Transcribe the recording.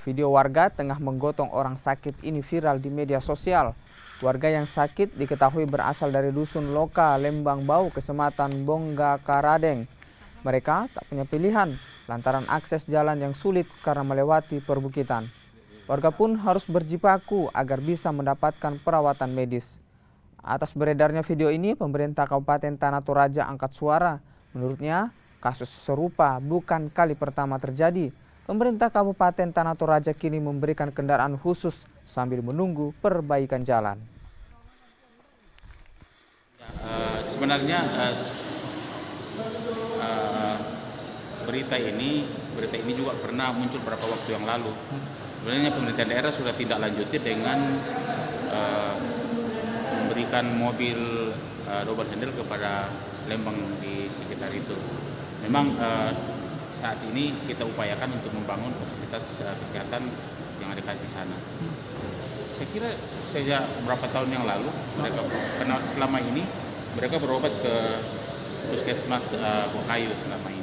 Video warga tengah menggotong orang sakit ini viral di media sosial. Warga yang sakit diketahui berasal dari dusun Loka, Lembang Bau, Kecamatan Bonggakaradeng. Mereka tak punya pilihan lantaran akses jalan yang sulit karena melewati perbukitan. Warga pun harus berjibaku agar bisa mendapatkan perawatan medis. Atas beredarnya video ini, pemerintah Kabupaten Tanah Toraja angkat suara. Menurutnya, kasus serupa bukan kali pertama terjadi. Pemerintah Kabupaten Tanah Toraja kini memberikan kendaraan khusus sambil menunggu perbaikan jalan. Sebenarnya berita ini juga pernah muncul beberapa waktu yang lalu. Sebenarnya pemerintah daerah sudah tidak lanjuti dengan memberikan mobil double handle kepada Lembang di sekitar itu. Memang saat ini kita upayakan untuk membangun fasilitas kesehatan yang ada di sana. Saya kira sejak beberapa tahun yang lalu mereka, karena selama ini mereka berobat ke puskesmas Bokayu selama ini.